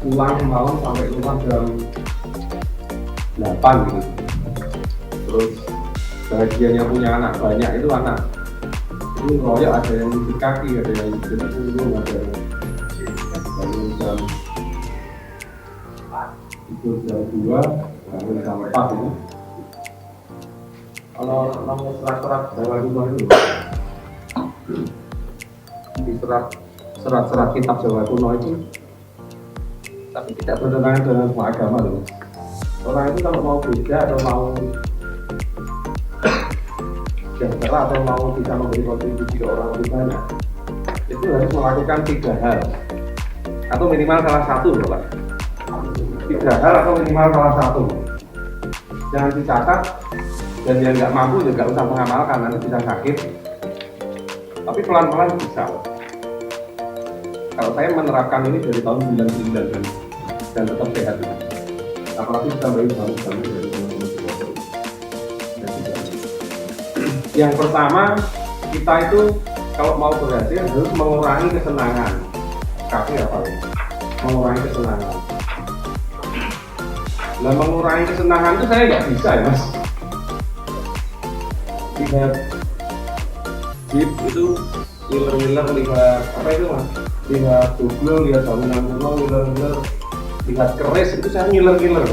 pulang malam sampai rumah jam 8 gitu. Terus bahagianya punya anak banyak itu anak itu ngeroyok, ada yang di kaki, ada yang di punggung, ada yang bangun jam tidur jam 2, bangun jam 4 itu. Kalau nomor serat-serat Jawa Kuno itu di serat-serat kitab Jawa Kuno itu, tapi tidak bertentangan dengan semua agama loh. Orang itu kalau mau beda atau mau sejahtera atau mau bisa memberi kontribusi ke orang lebih banyak, itu harus melakukan 3 hal atau minimal salah satu loh Pak. 3 hal atau minimal salah satu. Jangan dicatat, dan yang nggak mampu juga usah mengamalkan, nanti bisa sakit. Tapi pelan-pelan bisa. Kalau saya menerapkan ini dari tahun 99 dan tetap sehat. Apalagi kita beri bangun dari teman-teman supporter. Yang pertama, kita itu kalau mau berhasil harus mengurangi kesenangan. Tapi apa ya? Mengurangi kesenangan. Nah, mengurangi kesenangan itu saya nggak bisa ya Mas. Lihat jeep itu ngiler-ngiler, lihat apa itu Mas? Lihat double, lihat bangunan kuno, ngiler-ngiler, lihat keris itu saya ngiler-ngiler.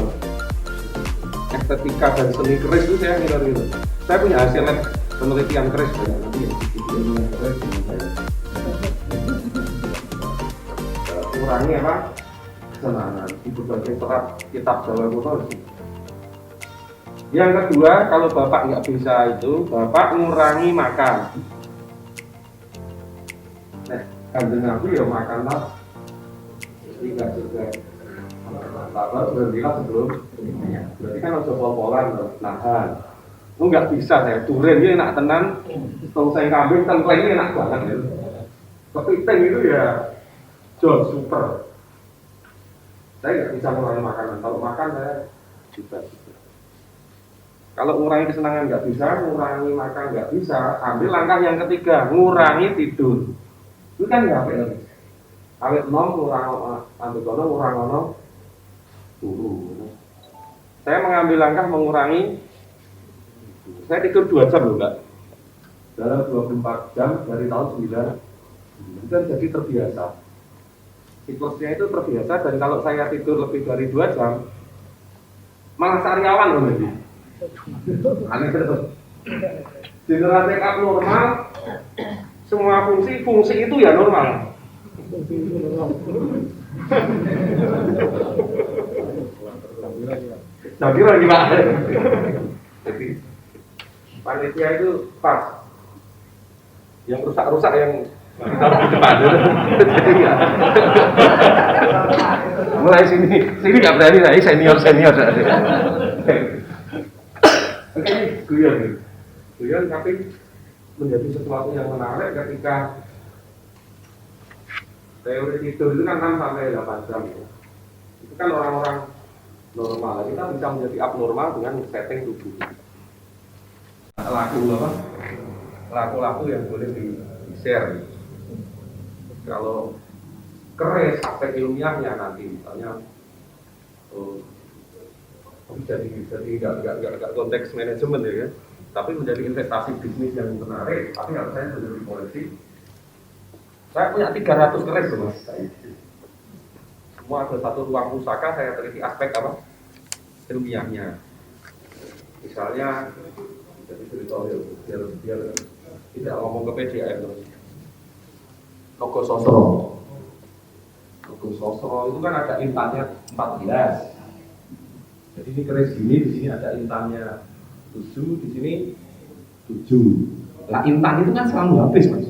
Estetika dan seni keris itu saya ngiler-ngiler. Saya punya hasil lab penelitian keris banyak nanti ya. Keris saya. Kurangi apa? Kesenangan di berbagai kitab Jawa Kuno. Yang kedua, kalau Bapak nggak bisa itu, Bapak ngurangi makan. Kanjeng Nabi ya makanlah 3 juga. Bapak berhentilah sebelum ini. Berarti kan harus pol-polan, nahan. Oh nggak bisa saya, durian ini enak tenan. Tongseng kambing, tengkleng ini enak banget ya. Kepiting itu ya jol super. Saya nggak bisa ngurangi makanan. Kalau makan saya bisa. Kalau ngurangi kesenangan nggak bisa, ngurangi makan nggak bisa, ambil langkah yang ketiga, ngurangi tidur. Itu kan nggak apa-apa. Awet nom ngurang turu. Saya mengambil langkah mengurangi. Saya tidur 2 jam loh Kak. Dalam 24 jam dari tahun 9. Itu kan jadi terbiasa. Siklusnya itu terbiasa, dan kalau saya tidur lebih dari 2 jam malah sariawan loh nanti. Aneh betul. Generasi abnormal, semua fungsi itu ya normal. Jadi lagi Pak. Jadi panitia itu pas. Yang rusak-rusak yang ditaruh di depan. Jadi ya. Mulai sini nggak berani lagi senior. Oke, guyon tapi menjadi sesuatu yang menarik ketika teori tidur itu kan 6-8 jam ya. Itu kan orang-orang normal, kita bisa menjadi abnormal dengan setting tubuh. Laku yang boleh di-share. Kalau keris aspek ilmiahnya nanti misalnya jadi nggak konteks manajemen ya, tapi menjadi investasi bisnis yang menarik. Tapi kalau saya menjadi koleksi, saya punya 300 keris Mas. Semua ada satu ruang pusaka, saya teliti aspek apa ilmiahnya. Misalnya jadi cerita biar tidak ngomong ke PDAM terus. Logo sosro itu kan ada intannya 14. Jadi ini keris gini, di sini ada intannya 7, di sini 7. Nah intan itu kan selalu habis Mas.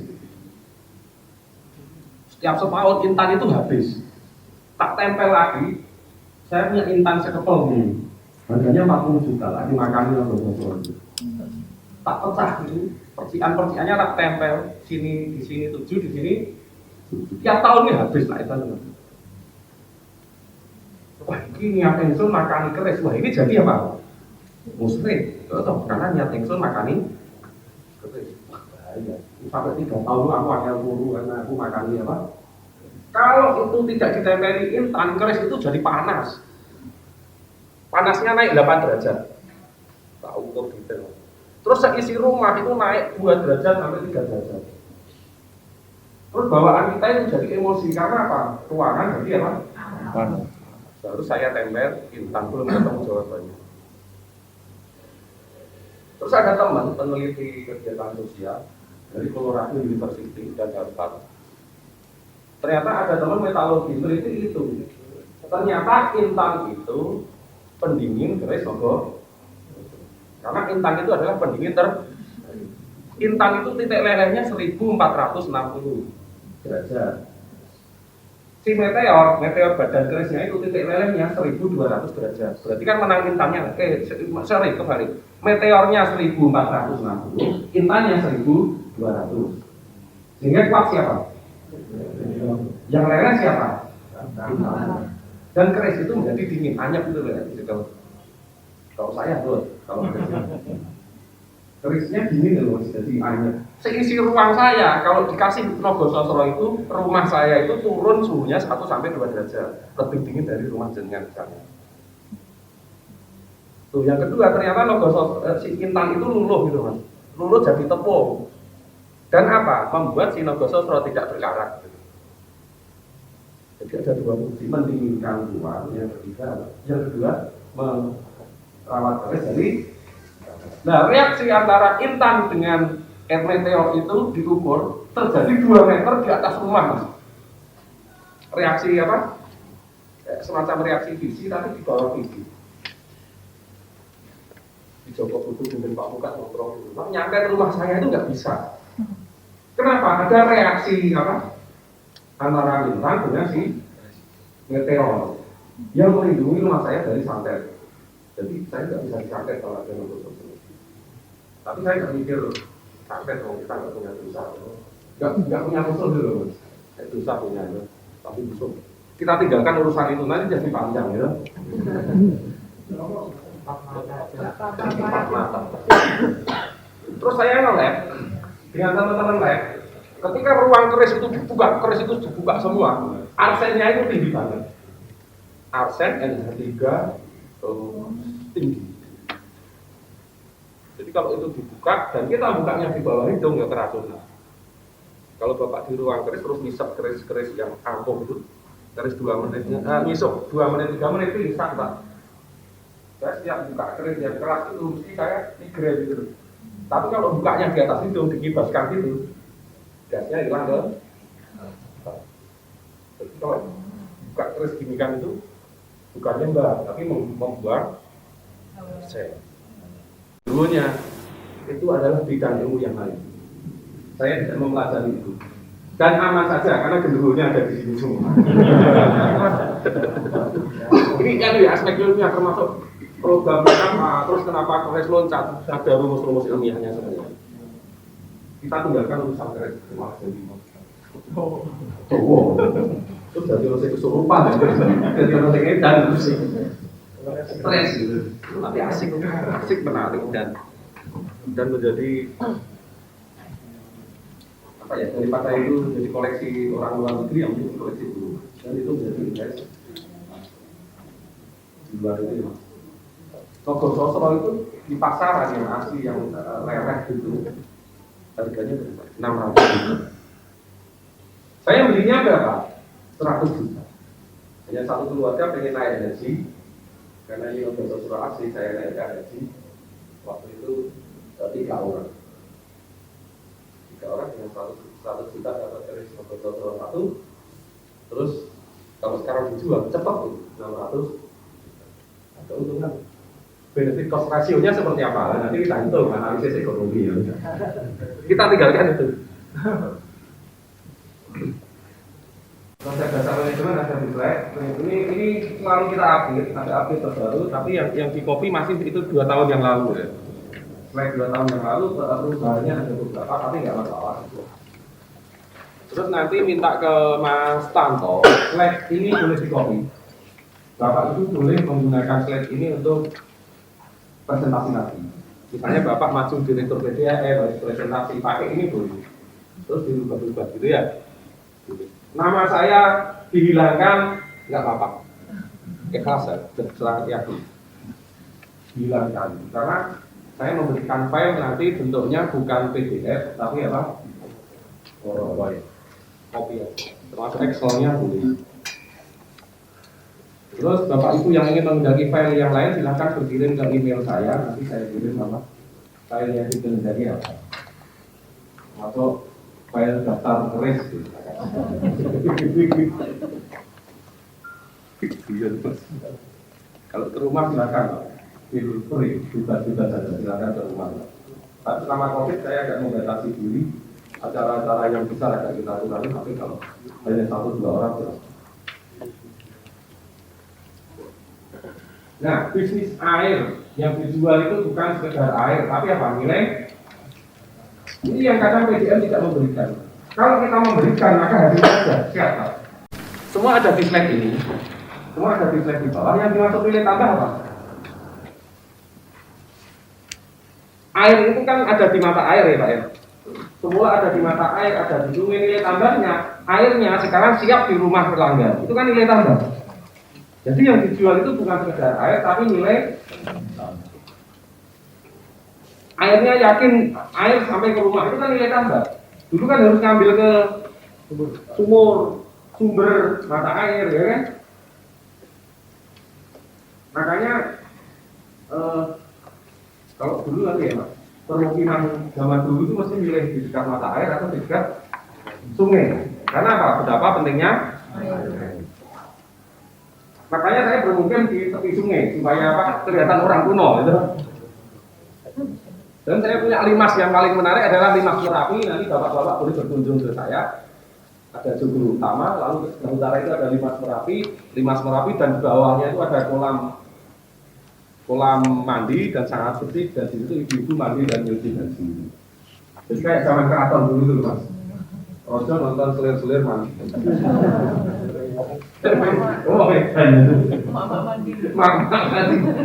Setiap setahun intan itu habis. Tak tempel lagi, saya punya intan sekepel nih. Harganya 40 juta, lagi makannya logo. Tak pecah ini, percikan-percikannya tak tempel. Di sini 7, di sini 7. Tiap tahunnya habis lah itu. Wah ini niat ingsun makani keris, wah ini jadi apa? Musrik, karena niat ingsun makani keris. Wah bahaya, sampai 3 tahun aku angel turu karena aku makani apa? Kalau itu tidak ditempeli intan, keris itu jadi panas. Panasnya naik 8 derajat. Tak ukur detail. Terus seisi rumah itu naik 2 derajat sampai 3 derajat. Terus bawaan kita itu jadi emosi karena apa? Ruangan jadi apa? Panas. Baru saya tempel intan, belum ketemu jawabannya. Terus ada teman peneliti kegiatan sosial dari Colorado University dan Harvard. Ternyata ada teman metalurgi meneliti itu. Ternyata intan itu pendingin keris logo. Karena intan itu adalah pendingin intan itu titik lelehnya 1460 derajat. Si meteor badan kerisnya itu titik lelehnya 1200 derajat. Berarti kan menang intannya. Kebalik. Meteornya 1460, intannya 1200. Sehingga kuat siapa? Yang leleh siapa? Dan keris itu menjadi dingin, anyep itu loh. Kalau saya tuh, kalau kerisnya dingin loh, jadi anyep. Seisi ruang saya, kalau dikasih Nogososro itu, rumah saya itu turun suhunya 1 sampai 2 derajat, lebih dingin dari rumah jenengan misalnya. Tuh, yang kedua ternyata Nogososro, si intan itu luluh gitu mas, luluh jadi tepung. Dan apa? Membuat si Nogososro tidak berkarat. Jadi ada dua fungsi, mendinginkan ruang, yang kedua merawat keris. Jadi, nah reaksi antara intan dengan air meteor itu diukur terjadi 2 meter di atas rumah, mas. Reaksi apa? Semacam reaksi visi tapi di bawah visi. Di Joko Butuh dengan Pak Muka ngobrol, nyampe rumah saya itu nggak bisa. Kenapa? Ada reaksi apa? Antara bintang dengan si meteor yang melindungi rumah saya dari santet. Jadi saya nggak bisa disantet kalau ada Nogososro. Tapi saya nggak mikir santet kalau kita nggak punya dosa, nggak punya musuh dulu, dosa punya, tapi musuh. Kita tinggalkan urusan itu nanti jadi panjang ya. Terus saya nge-lab dengan teman-teman lab. Ketika ruang keris itu dibuka semua, arsennya itu tinggi banget. Arsen NH3 tinggi. Jadi kalau itu dibuka dan kita bukanya di bawah hidung ya keracunan. Kalau bapak di ruang keris terus ngisep keris-keris yang ampuh itu, keris 2 menit, ngisep 2 menit 3 menit itu instan pak. Saya setiap buka keris yang keras itu mesti saya migrain gitu. Tapi kalau bukanya di atas hidung dikibaskan gitu, gasnya hilang ke. Jadi kalau buka keris ginikan itu bukannya mbak, tapi membuang sel. Dulunya itu adalah bidang ilmu yang lain. Saya tidak mempelajari itu. Dan aman saja karena genderuwonya ada di sini semua. Ini kan ya aspek ilmiah termasuk program apa, terus kenapa keris loncat, ada rumus-rumus ilmiahnya sebenarnya. Kita tinggalkan urusan keris malah jadi terus jadi urusan kesurupan, jadi urusan edan, stres gitu. Tapi asik menarik dan menjadi apa ya, daripada itu jadi koleksi orang luar negeri yang menjadi koleksi dulu dan itu menjadi guys di luar itu mas. Nogososro itu di pasaran yang asli yang leleh gitu harganya berapa? 600 juta. Saya belinya berapa? 100 juta. Hanya satu keluarga pengen naik haji karena ini Nogososro asli, saya naikkan haji waktu itu 3 orang dengan 100 juta dapat keris Nogososro 1. Terus kalau sekarang dijual cepat tuh 600 ada untungan. Benefit cost ratio-nya seperti apa? Nanti kita hitung analisis ekonomi ya. Kita tinggalkan itu. Konsep dasar manajemen ada di slide. Ini selalu kita update, ada update terbaru. Tapi yang di copy masih itu 2 tahun yang lalu ya. Slide 2 tahun yang lalu perubahannya ada beberapa, tapi nggak masalah. Terus nanti minta ke Mas Tanto, slide ini boleh di copy. Bapak itu boleh menggunakan slide ini untuk presentasi nanti. Misalnya Bapak maju direktur PDAM, presentasi pakai ini boleh. Terus dirubah-rubah gitu ya. Gitu. nama saya dihilangkan, nggak apa-apa. Ikhlas ya, serah yakin. Hilangkan, karena saya memberikan file nanti bentuknya bukan PDF, tapi apa? PowerPoint, copy ya, termasuk Excel-nya boleh. Terus Bapak Ibu yang ingin mengundang file yang lain silahkan berkirim ke email saya, nanti saya kirim apa? File yang dikehendaki apa? Atau file daftar keris. Kalau ke rumah silakan, feel free, bebas-bebas saja, silakan ke rumah. Tapi selama COVID saya agak membatasi diri, acara-acara yang besar agak kita kurangi, tapi kalau hanya 1-2 orang sudah. Nah, bisnis air yang dijual itu bukan sekedar air, tapi apa? Nilai. Ini yang kadang PDM tidak memberikan. Kalau kita memberikan, maka hasilnya ada. Siapa? Semua ada di slide ini. Semua ada di slide di bawah. Yang dimaksud nilai tambah apa? Air itu kan ada di mata air ya Pak ya. Semula ada di mata air, ada di sungai. Nilai tambahnya, airnya sekarang siap di rumah pelanggan. Itu kan nilai tambah. Jadi yang dijual itu bukan sekedar air, tapi nilai airnya yakin air sampai ke rumah itu kan nilai tambah. Dulu kan harus ngambil ke sumber mata air, ya kan? Makanya kalau dulu lagi ya, Pak, permukiman zaman dulu itu mesti milih di dekat mata air atau di dekat sungai. Karena apa? Betapa pentingnya air. Makanya saya bermukim di tepi sungai supaya apa? Kelihatan orang kuno gitu. Dan saya punya limas yang paling menarik adalah limas Merapi. Nanti bapak-bapak boleh berkunjung ke saya. Ada judul utama, lalu sebelah utara itu ada limas Merapi dan di bawahnya itu ada kolam mandi dan sangat bersih, dan di situ ibu-ibu mandi dan nyuci baju. Jadi kayak zaman keraton dulu itu Mas. Rojo nonton selir-selir mandi. Oh, Mama mandi.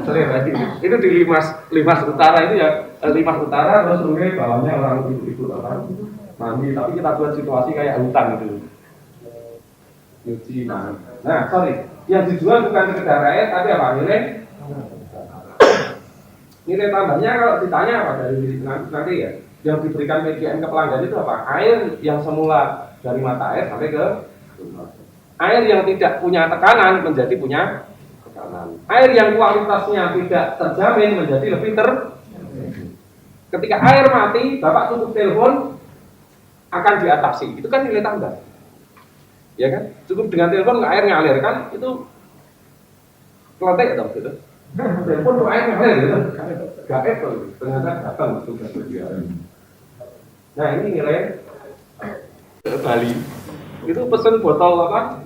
Selir mandi. Itu di limas utara itu ya, limas utara terus sungai bawahnya orang ibu-ibu orang mandi, tapi kita buat situasi kayak hutan gitu. Nyuci mandi. Nah, sorry, yang dijual bukan sekedar air, tapi apa? Nilai tambahnya kalau ditanya apa dari nanti ya, yang diberikan PGN ke pelanggan itu apa? Air yang semula dari mata air sampai ke air yang tidak punya tekanan menjadi punya tekanan. Air yang kualitasnya tidak terjamin menjadi lebih Ketika air mati, Bapak tutup telepon akan diatasi. Itu kan nilai tambah. Ya kan? Cukup dengan telepon air ngalir kan itu kelentek atau gitu. Telepon tuh air ngalir gitu. Gaet tuh ternyata datang tugas dia. Nah, ini nilai Bali. Itu pesen botol apa?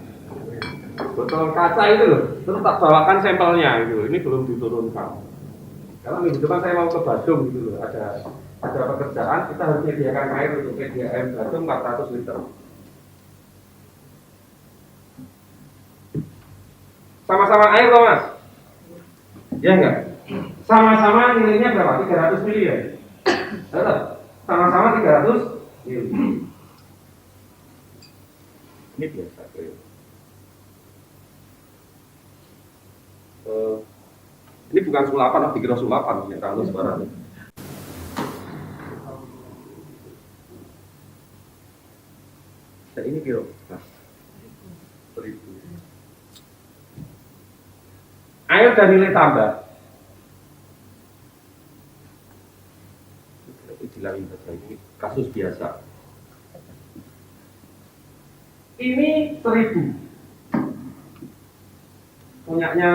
Botol kaca itu loh. Terus tak bawakan sampelnya gitu. Ini belum diturunkan. Kalau minggu depan saya mau ke Badung gitu loh. Ada pekerjaan, kita harus menyediakan air untuk PDAM Badung 400 liter. Sama-sama air loh Mas. Ya enggak? Sama-sama nilainya berapa? 300 mili ya? Betul? Sama-sama 300 mili. Ini biasa. Ini bukan sulapan, tapi dikira sulapan ya kalau sebarang. Dan ini kilo. Nah, 1000. Air dan nilai tambah. Bilangin saja ini kasus biasa. Ini 1000. Punyanya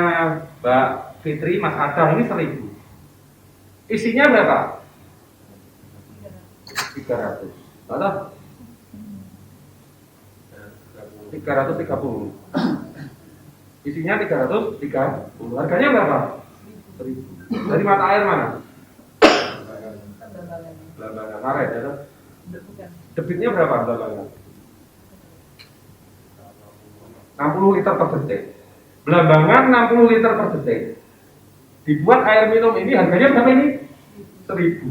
Mbak Fitri, Mas Adam ini 1000. Isinya berapa? 300. Betul? 330. Isinya 330. Harganya berapa? 1000. Dari mata air mana? Belambangan. Karet ya? Debitnya berapa Belambangan? 60 liter per detik. Belambangan 60 liter per detik. Dibuat air minum ini harganya berapa ini? 1000.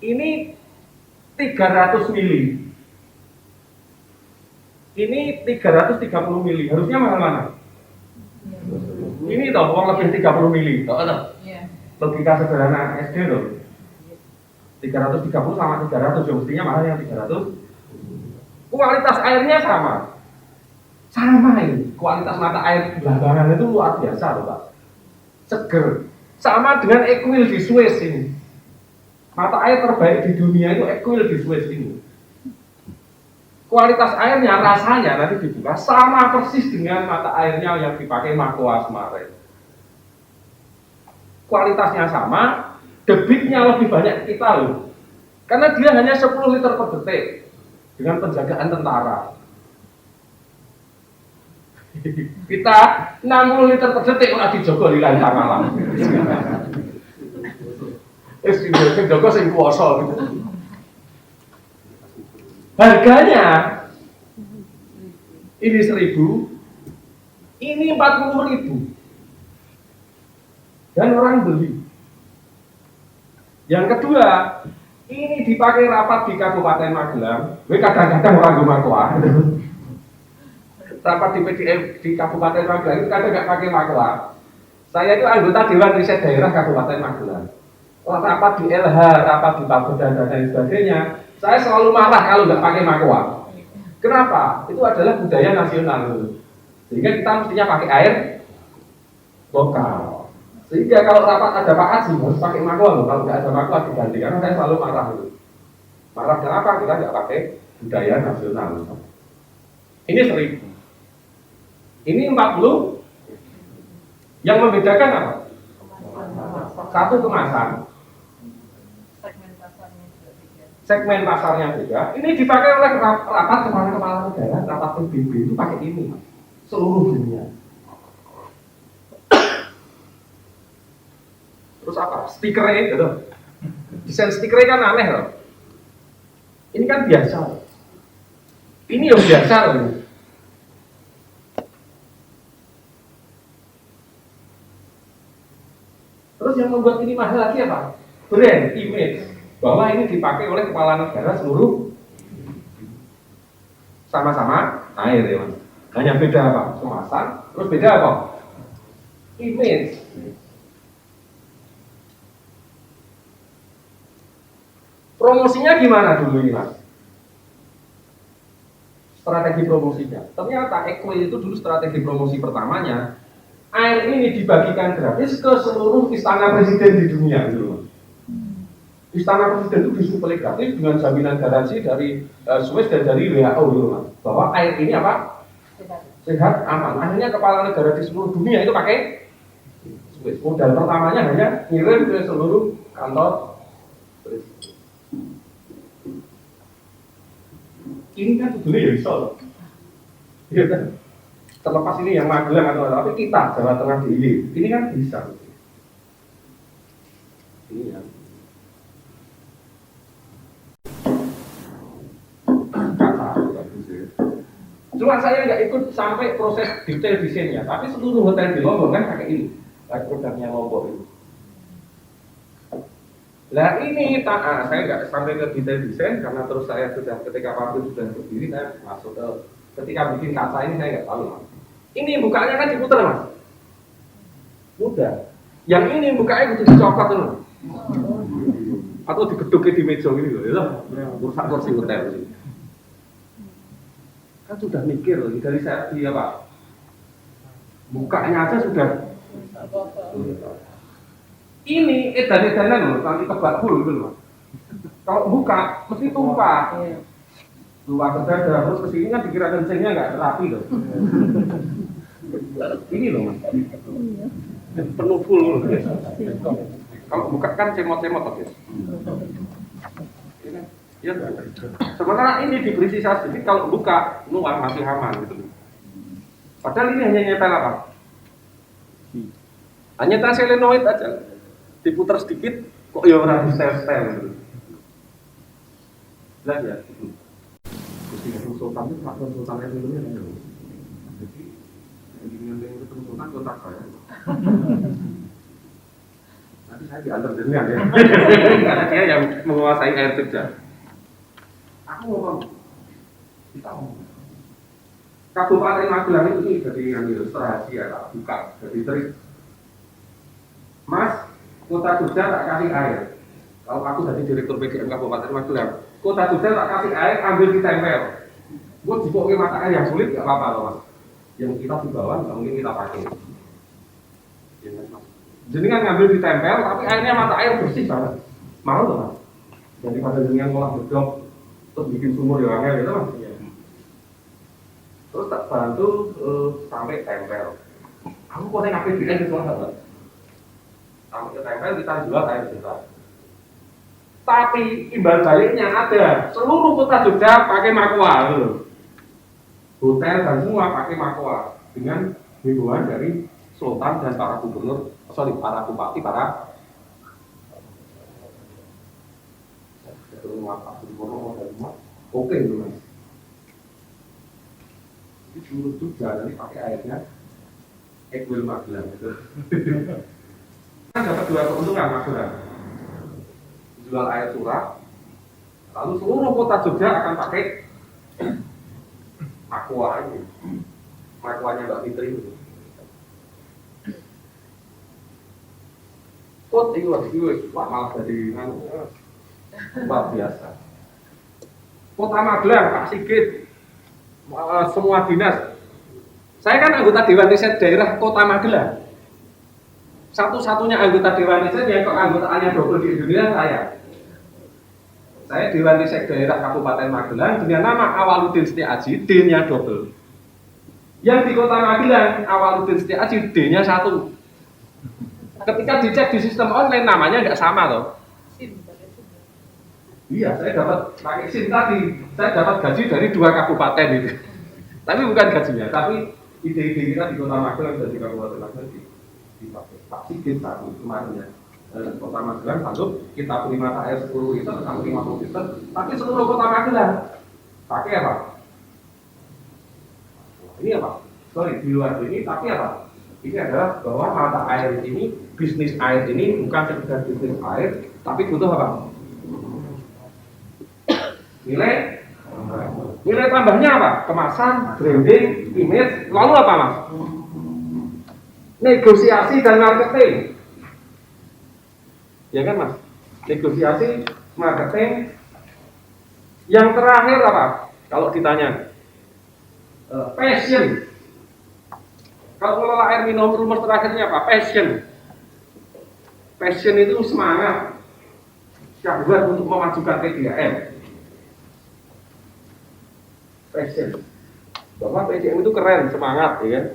Ini 300 mili. Ini 330 mili. Harusnya mana? Ini toh, uang lebih 30 mili. Toh, logika sederhana SD loh. 330 sama 300, mestinya mahal yang 300. Kualitas airnya sama. Sama ini. Kualitas mata air belakangan itu luar biasa loh, Pak. Seger. Sama dengan Equil di Swiss ini. Mata air terbaik di dunia itu Equil di Swiss ini. Kualitas airnya, rasanya nanti dibuka sama persis dengan mata airnya yang dipakai Makoa Semarang. Kualitasnya sama, debitnya lebih banyak kita loh. Karena dia hanya 10 liter per detik dengan penjagaan tentara. Kita 60 liter per detik kok dijogo di lancang malam. Sing jogo sing kuwasa gitu. Harganya ini 1.000, ini 40.000, dan orang beli. Yang kedua, ini dipakai rapat di Kabupaten Magelang. Kadang-kadang orang Makoa. Rapat di PDM di Kabupaten Magelang itu kadang nggak pakai Makoa. Saya itu anggota Dewan Riset Daerah Kabupaten Magelang. Rapat di LH, rapat di Pabedan dan sebagainya. Saya selalu marah kalau nggak pakai Makoa. Kenapa? Itu adalah budaya nasional. Sehingga kita mestinya pakai air lokal. Sehingga kalau rapat ada Pak Haji harus pakai Makoa. Kalau nggak ada Makoa diganti. Karena saya selalu marah. Marah kenapa? Kita nggak pakai budaya nasional. Ini 1.000. Ini 40. Yang membedakan apa? Satu kemasan. Segmen pasarnya beda. Ini dipakai oleh rapat kepala negara, rapat PBB itu pakai ini seluruh dunia. Terus apa? Stikernya gitu. Desain stikernya kan aneh loh. Ini kan biasa. Ini yang biasa loh. Terus yang membuat ini mahal lagi apa? Brand, image. Bahwa ini dipakai oleh kepala negara seluruh, sama-sama air ya Mas. Hanya beda apa? Kemasan, terus beda apa? Image. Promosinya gimana dulu ini Mas? Strategi promosinya. Ternyata Equil itu dulu strategi promosi pertamanya, air ini dibagikan gratis ke seluruh istana presiden di dunia gitu Mas. Istana Presiden itu disuplai gratis dengan jaminan garansi dari Swiss dan dari WHO gitu, Mas. Bahwa air ini apa? Sehat, aman. Akhirnya kepala negara di seluruh dunia itu pakai Swiss. Modal pertamanya hanya ngirim ke seluruh kantor Presiden. Ini kan sebetulnya ya bisa loh. Iya kan? Terlepas ini yang Magelang atau apa, tapi kita Jawa Tengah ini kan bisa. Ini ya. Cuma saya nggak ikut sampai proses detail desainnya, tapi seluruh hotel di Lombok kan pakai ini, pakai produknya Lombok ini. Nah ini saya nggak sampai ke detail desain karena terus saya sudah ketika pabrik sudah berdiri saya masuk ke ketika bikin kaca ini saya nggak tahu Mas. Ini bukanya kan diputer Mas, mudah. Yang ini bukanya kudu dicopot tuh, atau digeduknya di meja gini loh, ya rusak kursi hotel ini. Kan sudah mikir loh, dari saya di apa? Bukanya aja sudah. Ini edan-edanan loh, nanti kebak full gitu loh. Kalau buka mesti tumpah. Luar kedada terus kesini kan dikira kencingnya nggak terapi loh. Ini loh Mas. Penuh full loh. Kalau buka kan cemot-cemot oke. Ya, sementara ini diberi sisa sedikit, kalau buka nuang masih aman gitu. Padahal ini hanya nyetel apa? Hanya tas selenoid aja, diputar sedikit, kok ya orang style gitu. Jelas ya. Gusti Sultan itu Pak Sultan itu dulu ya. Jadi yang ketemu Sultan kontak saya. Nanti saya diantar jenengan ya. Karena dia yang menguasai air terjun. Aku ngomong, kita ngomong. Kabupaten Magelang ini jadi yang rahasia, tak buka, jadi trik. Mas, Kota Jogja tak kasih air. Kalau aku jadi direktur PDM Kabupaten Magelang, Kota Jogja tak kasih air, ambil ditempel. Gue dipakai mata air yang sulit, gak apa-apa loh mas. Yang kita di bawah, nggak mungkin kita pakai. Jadi kan ngambil ditempel, tapi airnya mata air bersih banget. Mau loh mas. Jadi pada jenengan ngolah bedok, terus bikin sumur di angin gitu mas. Terus tak bantu sampai tempel. Aku kok naik APBN di sana banget. Sampai ke tempel kita jual air kita. Tapi imbal baliknya ada. Seluruh kota Jogja pakai Makwa, gitu. Hotel dan semua pakai Makwa dengan himbauan dari Sultan dan para gubernur, para bupati, para oke itu mas. Di seluruh Jogja nanti pakai airnya Equil Magelang itu. Kan dapat dua keuntungan Magelang. Jual air curah, lalu seluruh kota Jogja akan pakai Makwa ini. Makwanya Mbak Fitri itu. Kok itu wah malah jadi luar biasa. Kota Magelang, Pak Sigit, semua dinas. Saya kan anggota Dewan Riset Daerah Kota Magelang. Satu-satunya anggota Dewan Riset yang keanggotaannya double di Indonesia saya. Saya Dewan Riset Daerah Kabupaten Magelang dengan nama Awaludin Setiaji, D-nya double. Yang di Kota Magelang, Awaludin Setiaji, D-nya 1. Ketika dicek di sistem online namanya nggak sama loh. Iya, saya dapat pakai SIM tadi. Saya dapat gaji dari 2 kabupaten itu. Tapi bukan gajinya, tapi ide-ide kita di Kota Magelang dan di Kabupaten Magelang dipakai. Pak Sigit satu kemarinnya. Kota Magelang sanggup kita beri mata air 10 liter sampai 50 liter, tapi seluruh Kota Magelang pakai apa? Ini apa? Sorry, di luar ini, tapi apa? Ini adalah bahwa mata air ini, bisnis air ini bukan sekedar bisnis air, tapi butuh apa? Nilai tambahnya apa? Kemasan, branding, image, lalu apa mas? Negosiasi dan marketing. Ya kan mas? Negosiasi, marketing. Yang terakhir apa? Kalau ditanya passion. Kalau mengelola air minum rumus terakhirnya apa? Passion. Passion itu semangat syahwat untuk memajukan PDAM. Passion. Bahwa PDAM itu keren, semangat, ya kan?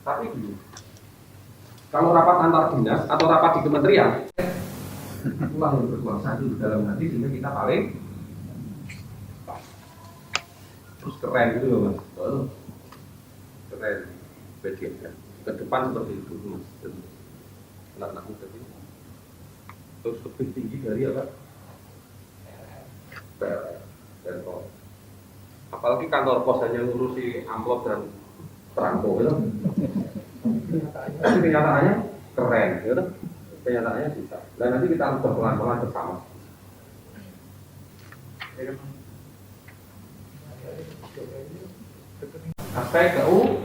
Tapi gini, kalau rapat antar dinas atau rapat di kementerian, uang berkuasa itu di dalam hati sehingga kita paling terus keren gitu loh mas. Keren, PDAM ke depan seperti itu mas. Anak-anak muda ini terus lebih tinggi dari apa? Kantor. Apalagi kantor pos hanya ngurusi amplop dan perangko itu. Tapi kenyataannya keren, gitu. Kenyataannya bisa. Dan nanti kita harus pelan-pelan bersama. Aspek KU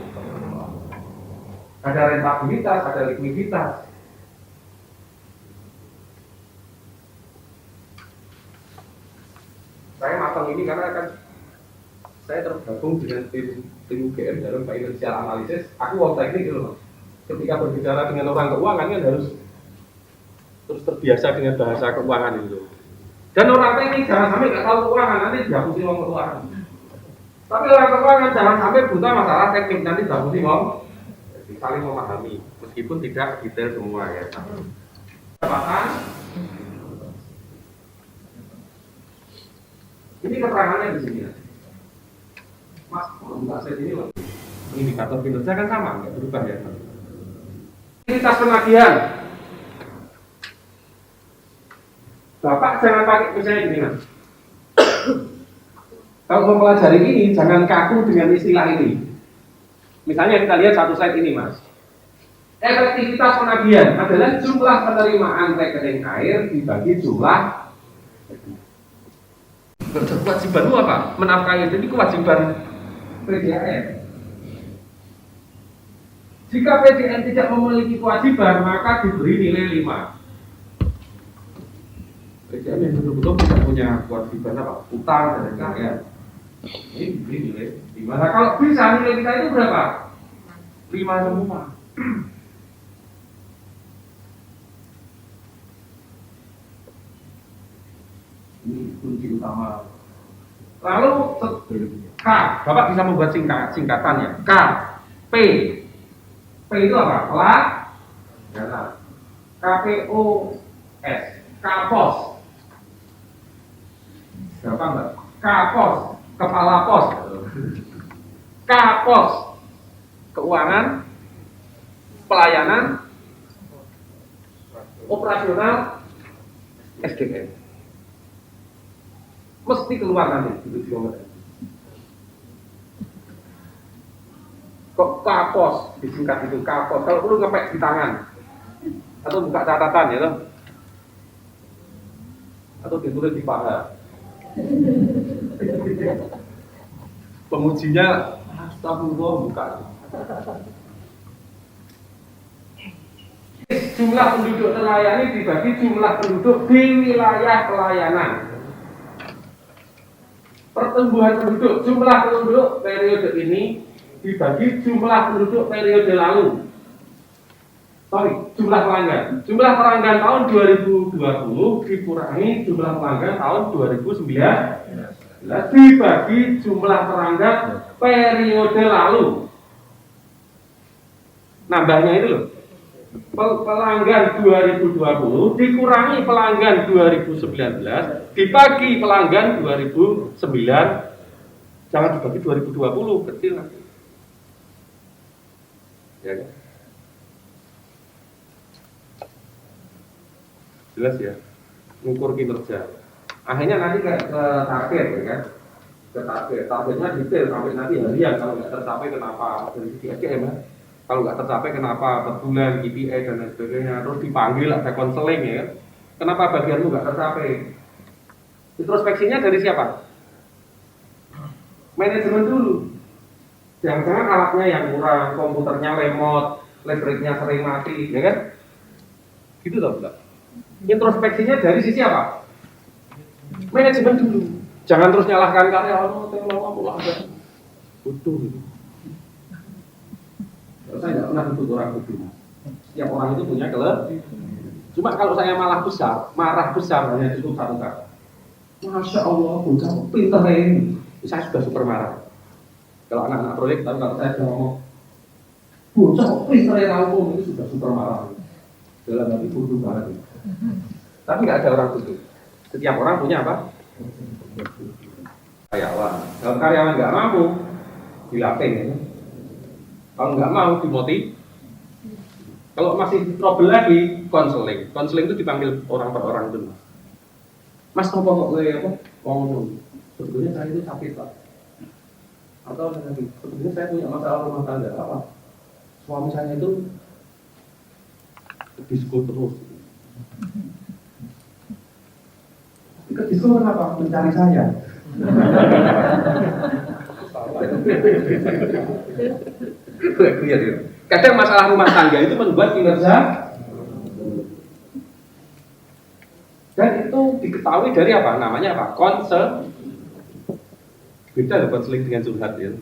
ada rentabilitas, ada likuiditas. Saya matang ini karena kan saya tergabung dengan tim UGM dalam financial analysis. Aku orang teknik gitu loh. Ketika berbicara dengan orang keuangan kan harus terus terbiasa dengan bahasa keuangan itu. Dan orang teknik jangan sampai nggak tahu keuangan, nanti dihapusin ngomong keuangan. Tapi orang keuangan jangan sampai buta masalah teknik, nanti dihapusin ngomong. Jadi saling memahami, meskipun tidak detail semua ya. Pendapatan. Ini keterangannya di sini. Mas, buka set ini loh. Indikator kinerja kan sama, nggak berubah ya. Aktivitas penagihan. Bapak jangan pakai misalnya gini mas. Kalau mempelajari ini, jangan kaku dengan istilah ini. Misalnya kita lihat satu slide ini mas. Efektivitas penagihan adalah jumlah penerimaan rekening air dibagi jumlah Kewajiban itu apa? Menafkahi itu kewajiban PDAM. Jika PDAM tidak memiliki kewajiban, maka diberi nilai 5. PDAM yang betul-betul tidak punya kewajiban apa? Utang dan lain-lain. Ini diberi nilai 5. Nah, kalau bisa nilai kita itu berapa? 5 semua. Ini kunci utama. Lalu K, Bapak bisa membuat singkatan ya. K, P. P itu apa? KPOS, Kapos. Gampang nggak? Kapos, kepala pos. Kapos, keuangan, pelayanan, operasional, SDM. Mesti keluar nanti itu kilometer. Kok kapos disingkat itu kapos? Kalau perlu ngepek di tangan atau buka catatan ya toh? Atau ditulis di paha. Pengujinya astagfirullah buka. Jumlah penduduk terlayani dibagi jumlah penduduk di wilayah pelayanan. Pertumbuhan penduduk, jumlah penduduk periode ini dibagi jumlah penduduk periode lalu. Jumlah pelanggan. Jumlah pelanggan tahun 2020 dikurangi jumlah pelanggan tahun 2019 dibagi jumlah pelanggan periode lalu. Nambahnya itu loh. Pelanggan 2020 dikurangi pelanggan 2019 dibagi pelanggan 2009, jangan dibagi 2020, kecil lah ya kan? Jelas ya, mengukur kinerja akhirnya nanti ke target ya kan, ke targetnya detail sampai nanti harian. Kalau nggak tercapai kenapa, dari segi SDM ya, kalau nggak tercapai kenapa, per bulan, KPI dan lain sebagainya. Terus dipanggil ada konseling ya kan, kenapa bagianmu nggak tercapai. Introspeksinya dari siapa? Manajemen dulu. Jangan-jangan alatnya yang kurang, komputernya lemot, listriknya sering mati, ya kan? Gitu loh, enggak? Introspeksinya dari sisi apa? Manajemen dulu. Jangan terus nyalahkan karyawan, oh teknologi pula ada. Butuh gitu. Saya nggak pernah butuh orang butuh. Setiap orang itu punya kelebihan. Cuma kalau saya marah besar hanya cukup satu kata. Masya Allah, bocah pintar ini. Saya sudah super marah. Kalau anak-anak proyek, tapi kalau saya ngomong, bocah pintar ini itu sudah super marah. Dalam hati bodoh banget. Tapi nggak ada orang butuh. Setiap orang punya apa? Karyawan. Kalau karyawan nggak mampu, dilatih. Ya. Kalau nggak mau, dimotivasi. Kalau masih trouble lagi, konseling. Konseling itu dipanggil orang per orang dulu. Mas, apa kok apa? Ngomong. Sebetulnya saya itu sakit, Pak. Atau lagi, sebetulnya saya punya masalah rumah tangga. Apa? Suami saya itu disko terus. Ke disko kenapa? Mencari saya. Kadang masalah rumah tangga itu membuat kinerja, dan itu diketahui dari apa? Namanya apa? Konsel. Beda loh konseling dengan curhat ya.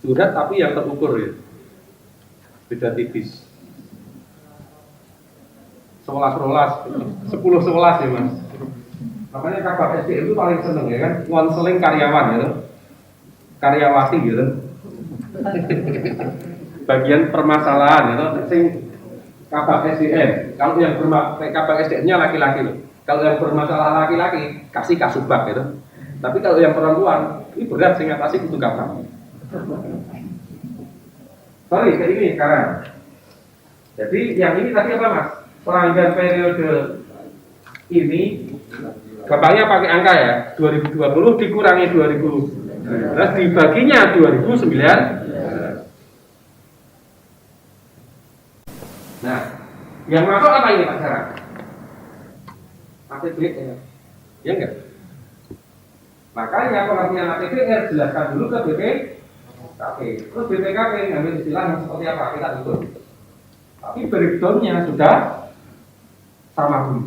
Curhat tapi yang terukur ya. Beda tipis. 11-11, 10-11 ya mas. Makanya Kabak SDM itu paling seneng ya kan, konseling karyawan gitu, karyawati gitu. Bagian permasalahan gitu, sing Kabak SDM. Kalau yang Kabak SDM-nya laki-laki loh. Kalau yang bermasalah laki-laki kasih kasubag gitu. Tapi kalau yang perempuan ini berat sing ngatasi kudu Kabak. Sorry, kayak ini sekarang. Jadi yang ini tadi apa mas? Pelanggan periode ini gampangnya pakai angka ya, 2020 dikurangi 2019 dibaginya 2009. Nah, yang masuk apa ini Pak Sarah? APBN ya enggak? Makanya pengertian APBR jelaskan dulu ke BPKP. Terus BPKP ngambil istilah yang seperti apa kita hitung. Tapi breakdownnya sudah sama dulu.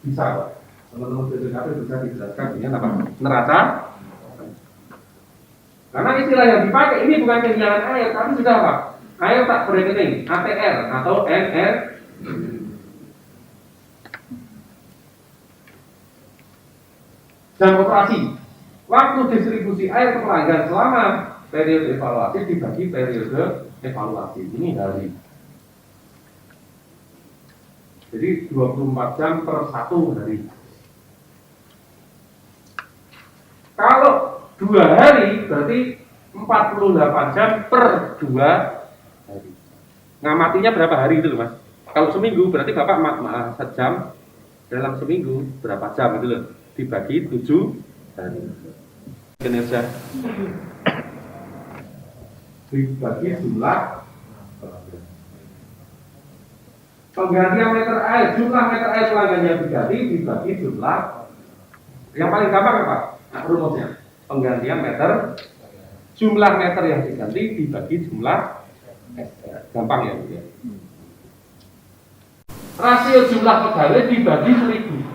Bisa, Pak. Teman-teman BPKP bisa dijelaskan dengan apa? Neraca. Karena istilah yang dipakai ini bukan kehilangan air, tapi sudah apa? Air tak berekening, ATR atau NR. Jam operasi, waktu distribusi air ke pelanggan selama periode evaluasi dibagi periode evaluasi. Ini hari. Jadi 24 jam per 1 hari. Kalau 2 hari berarti 48 jam per 2 hari. Ngamatinya berapa hari itu loh, Mas? Kalau seminggu berarti Bapak sejam dalam seminggu berapa jam itu loh? Dibagi 7 hari. Kinerja dibagi jumlah penggantian meter air, jumlah meter air pelanggan yang diganti dibagi jumlah. Yang paling gampang apa? Nah, rumusnya penggantian meter, jumlah meter yang diganti dibagi jumlah gampang ya. Rasio jumlah pegawai dibagi 1000.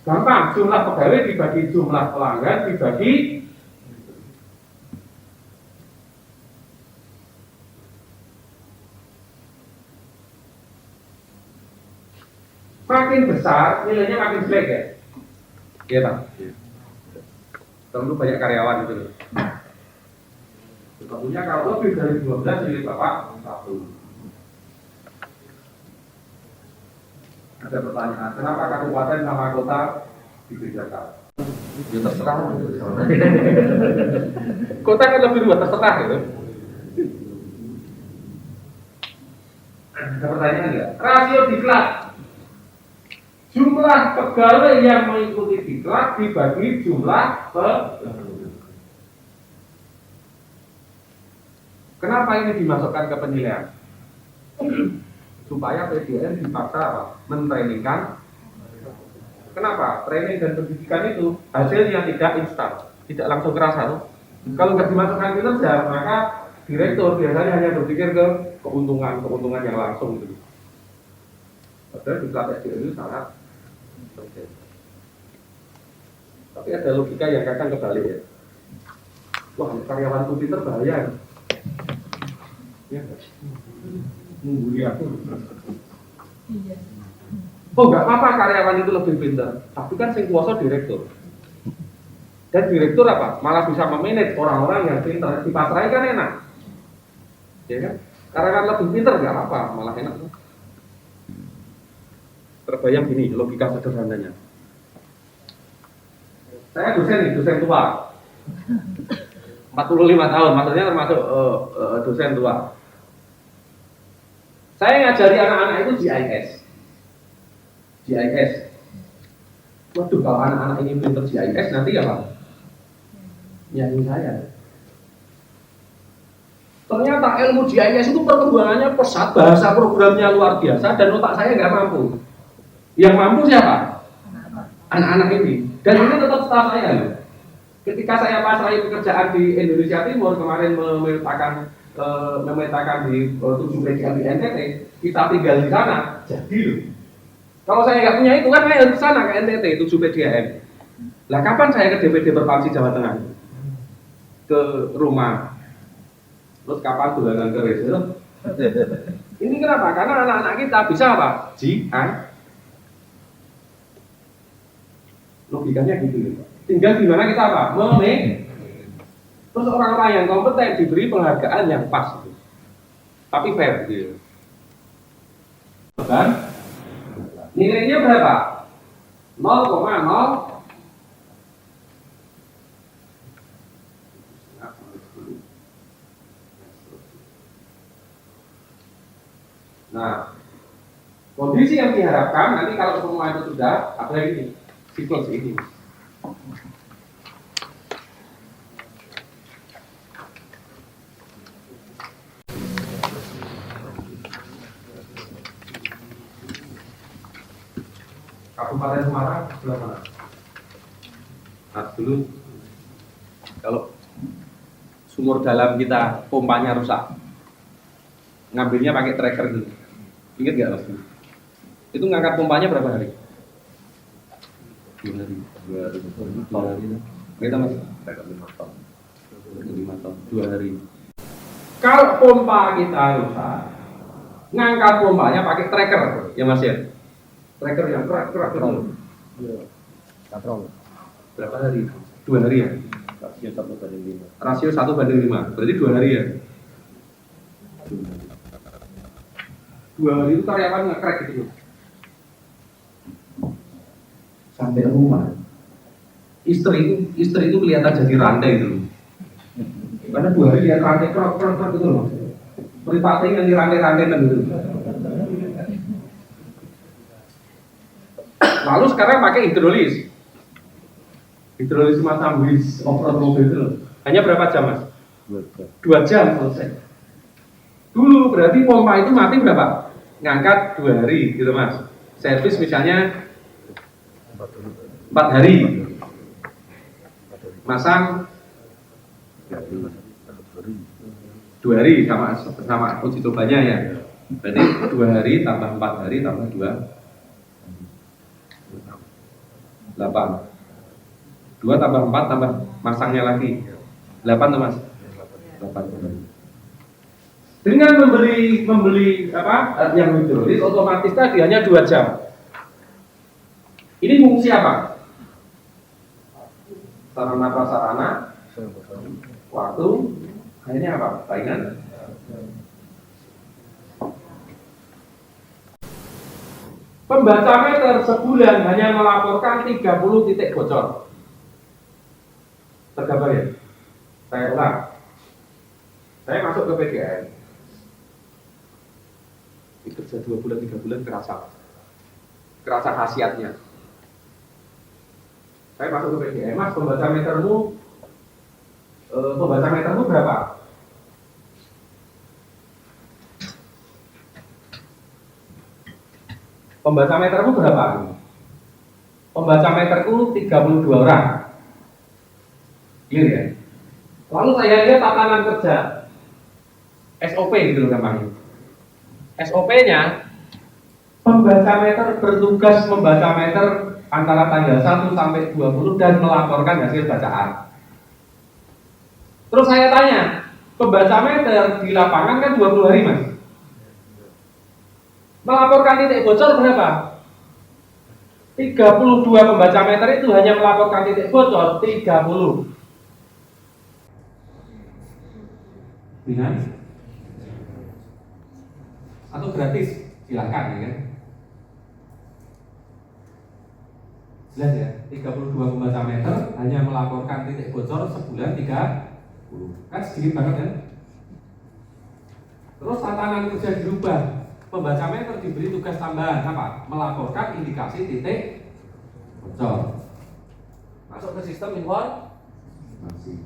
Gampang, jumlah pegawai dibagi jumlah pelanggan dibagi makin besar nilainya makin jelek ya. Iya Pak. Terlalu banyak karyawan itu. Sebetulnya kalau lebih dari 12 jadi Bapak 1. Ada pertanyaan, kenapa kabupaten sama kota dibedakan? Ya terserah. Kota kan lebih luas, terserah gitu. Ada pertanyaan enggak? Rasio diklat. Jumlah pegawai yang mengikuti diklat dibagi jumlah pegawai. Kenapa ini dimasukkan ke penilaian? Supaya PDN dipaksa apa? Mentrainingkan. Kenapa? Training dan pendidikan itu hasil yang tidak instan, tidak langsung kerasa. Loh. Kalau nggak dimasukkan kinerja, maka direktur biasanya hanya berpikir ke keuntungan yang langsung gitu. Padahal di kelas SDM itu sangat penting. Tapi ada logika yang kadang kebalik ya. Wah, karyawan pinter bahaya. Ya. Mengguli aku. Iya. Oh, nggak apa-apa karyawan itu lebih pintar, tapi kan sing kuasa direktur. Dan direktur apa? Malah bisa memanage orang-orang yang pintar. Dipasrai kan enak, ya kan? Karyawan lebih pintar nggak apa-apa, malah enak. Terbayang gini logika sederhananya. Saya dosen nih, dosen tua, 45 tahun, maksudnya termasuk dosen tua. Saya ngajari anak-anak itu GIS. Waduh, kalau anak-anak ini pinter GIS nanti apa? Nyanyi saya. Ternyata ilmu GIS itu perkembangannya pesat, bahasa programnya luar biasa, dan otak saya nggak mampu. Yang mampu siapa? Anak-anak ini. Dan ini tetap staf saya loh. Ketika saya pasrahi pekerjaan di Indonesia Timur kemarin memetakan di 7 PDM di NTT, kita tinggal di sana, jadi loh. Kalau saya nggak punya itu kan saya harus ke sana ke NTT 7 PDM. Lah kapan saya ke DPD Perpamsi Jawa Tengah? Ke rumah. Terus kapan bulanan keris? Ini kenapa? Karena anak-anak kita bisa apa? Logikanya gitu loh. Tinggal di mana kita apa? Terus orang-orang yang kompeten diberi penghargaan yang pas gitu. Tapi fair gitu. Kan? Nilainya berapa? 0,0. Nah, kondisi yang diharapkan nanti kalau semua itu sudah ada ini siklus ini. Kabupaten Semarang sebelah mana? dulu kalau sumur dalam kita pompanya rusak, ngambilnya pakai tracker dulu. Ingat nggak Mas? Itu ngangkat pompanya berapa hari? 2 hari. 2 hari. Kita Mas, 5 ton. 5 ton, 2 hari. Kalau pompa kita rusak, ngangkat pompanya pakai tracker, ya Mas ya. Tracker yang kerak itu. Katrol. Berapa hari? 2 hari ya? Rasio 1/5. Rasio 1/5. Berarti 2 hari ya? 2 hari itu karyawan nge-crack gitu. Sampai rumah. Istri itu kelihatan jadi rantai gitu. Karena 2 hari lihat rantai kerak gitu loh. Privatnya yang di rantai-rantai gitu. Lalu sekarang pakai hidrolis. Hidrolis semacam bis off-road mobil itu. Hanya berapa jam Mas? 2 jam selesai. Dulu berarti pompa itu mati berapa? Ngangkat 2 hari gitu Mas. Servis misalnya 4 hari. Masang 2 hari sama uji cobanya ya. Berarti 2 hari tambah 4 hari tambah 2 8. 2 tambah 4 tambah masangnya lagi 8 tuh Mas. 8. Dengan membeli apa yang hidrolis otomatis tadi hanya 2 jam. Ini fungsi apa? Sarana prasarana, waktu, akhirnya apa? Saingan. Pembaca meter sebulan hanya melaporkan 30 titik bocor. Tergambar ya? Saya ulang. Saya masuk ke PGN. Kerja 2 bulan, 3 bulan kerasa khasiatnya. Saya masuk ke PGN, Mas, pembaca metermu berapa? Pembaca metermu berapa? Pembaca meterku 32 orang. Iya ya. Lalu saya lihat tatanan kerja SOP gitu loh gampangnya. SOP-nya pembaca meter bertugas membaca meter antara tanggal 1 sampai 20 dan melaporkan hasil bacaan. Terus saya tanya, pembaca meter di lapangan kan 20 hari Mas. Melaporkan titik bocor berapa? 32 pembaca meter itu hanya melaporkan titik bocor 30. Dengan atau gratis silakan ya kan. Jelas ya, 32 pembaca meter hanya melaporkan titik bocor sebulan 30. Kan sedikit banget kan? Terus tatanan kerja dirubah. Pembaca meter diberi tugas tambahan apa? Melaporkan indikasi titik bocor. Masuk ke sistem informasi.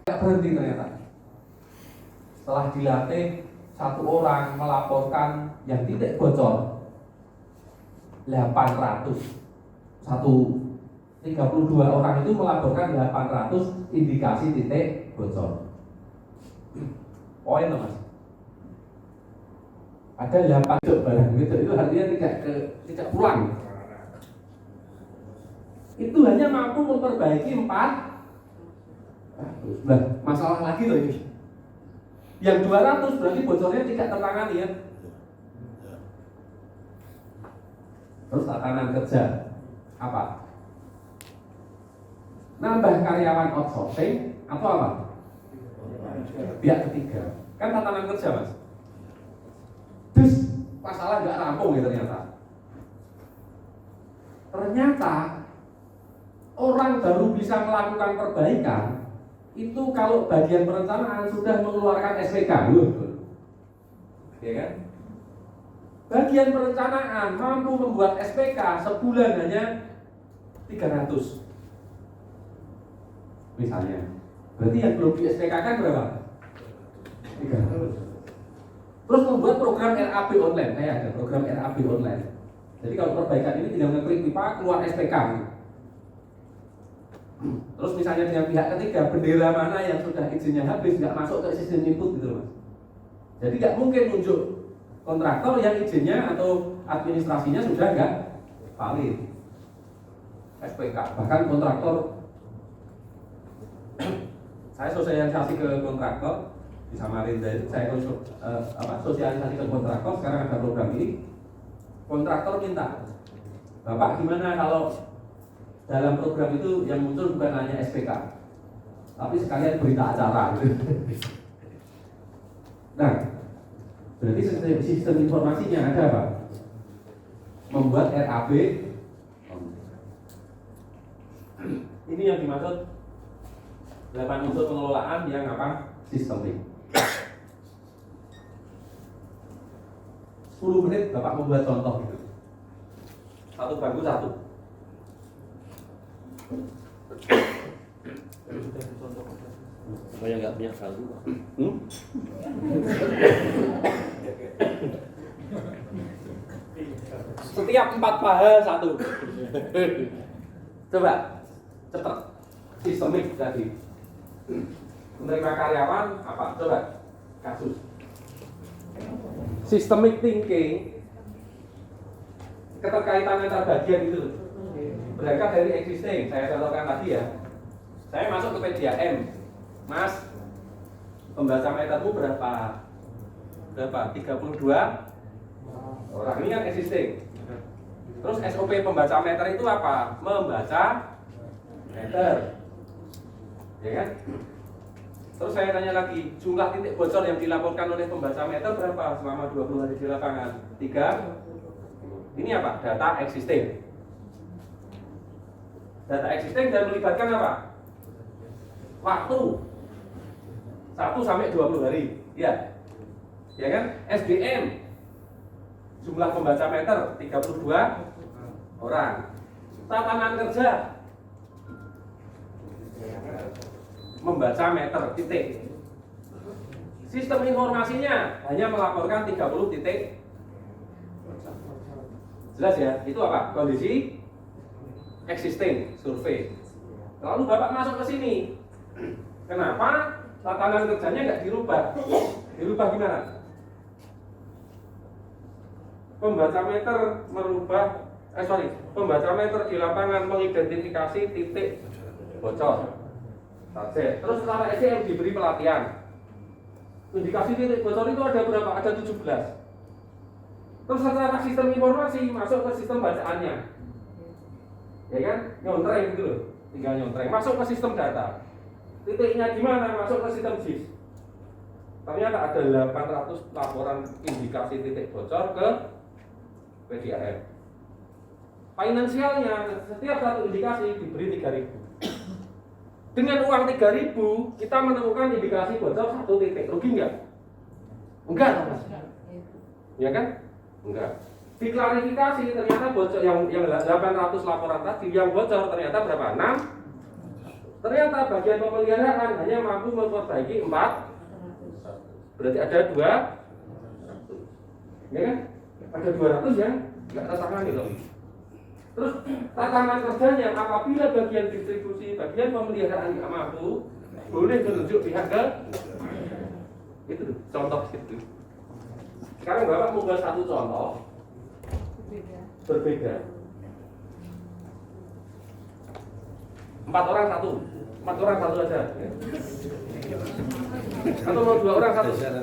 Tidak berhenti ternyata. Setelah dilatih 1 orang melaporkan yang titik bocor 800. 32 orang itu melaporkan 800 indikasi titik bocor. Poin Mas. Ada 8 barang itu artinya tidak pulang. Itu hanya mampu memperbaiki 4. Nah, masalah lagi loh ini. Yang 200 berarti bocornya tidak tertangani ya. Terus tatanan kerja apa? Nambah karyawan outsourcing atau apa? Pihak ketiga. Kan tatanan kerja Mas. Terus masalah nggak rampung ya ternyata. Ternyata orang baru bisa melakukan perbaikan itu kalau bagian perencanaan sudah mengeluarkan SPK, ya kan? Bagian perencanaan mampu membuat SPK sebulan hanya 300, misalnya. Berarti yang belum di SPK kan berapa? 300. Terus membuat program RAB online, ada program RAB online. Jadi kalau perbaikan ini tinggal ngeklik pipa keluar SPK. Terus misalnya dengan pihak ketiga, bendera mana yang sudah izinnya habis nggak masuk ke sistem input gitu mas. Jadi nggak mungkin muncul kontraktor yang izinnya atau administrasinya sudah nggak valid SPK. Bahkan kontraktor saya sosialisasi ke kontraktor di Samarinda itu saya sosialisasi ke kontraktor. Sekarang ada program ini, kontraktor minta, Bapak gimana kalau dalam program itu yang muncul bukan hanya SPK, tapi sekalian berita acara. Nah, berarti sistem informasinya ada apa? Membuat RAB. Ini yang dimaksud 8 unsur pengelolaan yang apa? Sistemik. 10 menit Bapak membuat contoh gitu. Satu bangku satu. Saya nggak punya salju. Setiap 4 paha satu. Coba cepat. Sistemik tadi. Menerima karyawan apa? Coba kasus. Systemic thinking, keterkaitan antar bagian itu berangkat dari existing. Saya contohkan tadi ya. Saya masuk ke media M, Mas, pembaca metermu berapa? 32 orang. Ini kan existing. Terus SOP pembaca meter itu apa? Membaca meter, ya kan? Terus saya tanya lagi, jumlah titik bocor yang dilaporkan oleh pembaca meter berapa selama 20 hari di lapangan? 3. Ini apa? Data existing. Data existing dan melibatkan apa? Waktu 1 sampai 20 hari. Ya. Ya kan? SDM. Jumlah pembaca meter 32 orang. Tatanan kerja membaca meter titik. Sistem informasinya hanya melaporkan 30 titik. Jelas ya? Itu apa? Kondisi existing survei. Lalu Bapak masuk ke sini. Kenapa tatanan kerjanya nggak dirubah? Dirubah gimana? Pembaca meter pembaca meter di lapangan mengidentifikasi titik bocor. Terus secara SDM diberi pelatihan. Indikasi titik bocor itu ada berapa? Ada 17. Terus secara sistem informasi masuk ke sistem bacaannya. Ya kan? Nyontreng gitu loh. Tinggal nyontreng. Masuk ke sistem data. Titiknya di mana? Masuk ke sistem JIS. Ternyata ada 800 laporan indikasi titik bocor ke PDAM. Finansialnya setiap satu indikasi diberi 3.000. Dengan uang 3.000 kita menemukan indikasi bocor 1 titik. Rugi nggak? Enggak, Mas. Ya kan? Enggak. Diklarifikasi ternyata bocor yang 800 laporan tadi yang bocor ternyata berapa? 6. Ternyata bagian pemeliharaan hanya mampu memperbaiki 4. Berarti ada 2. Ya kan? Ada 200 yang nggak tertangani loh. Terus tatanan kerjanya apabila bagian distribusi, bagian pemeliharaan nggak mampu, boleh menunjuk pihak ke itu contoh itu. Sekarang Bapak mau buat satu contoh berbeda. 4 orang satu aja. Atau mau 2 orang satu? 10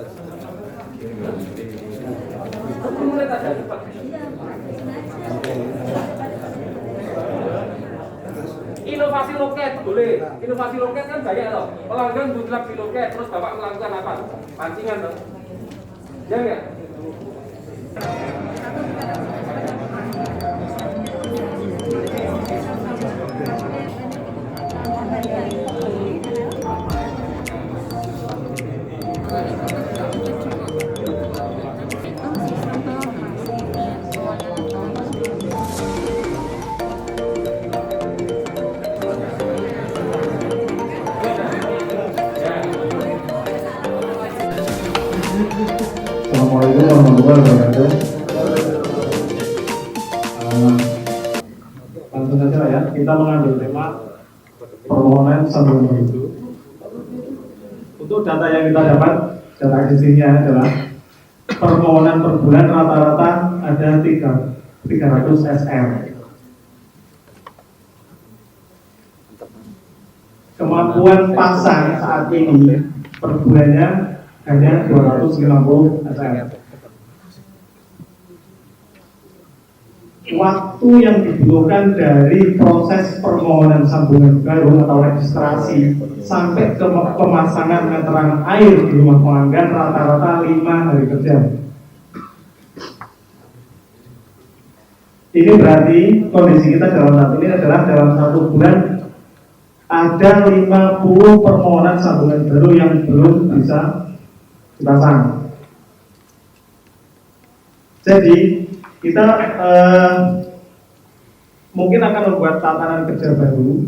menit aja cepat. Inovasi loket boleh. Inovasi loket kan banyak loh. Pelanggan mutlak di loket, terus Bapak melakukan apa? Pancingan loh. Ya enggak? Assalamualaikum warahmatullahi wabarakatuh. Langsung saja ya, kita mengambil tema Untuk data yang kita dapat, data existingnya adalah permohonan per bulan rata-rata ada 300 SR. Kemampuan pasang saat ini per bulannya hanya 250 SR. Waktu yang dibutuhkan dari proses permohonan sambungan baru atau registrasi sampai ke pemasangan meteran air di rumah pelanggan rata-rata 5 hari kerja. Ini berarti kondisi kita dalam saat ini adalah dalam 1 bulan ada 50 permohonan sambungan baru yang belum bisa dipasang. Jadi kita mungkin akan membuat tatanan kerja baru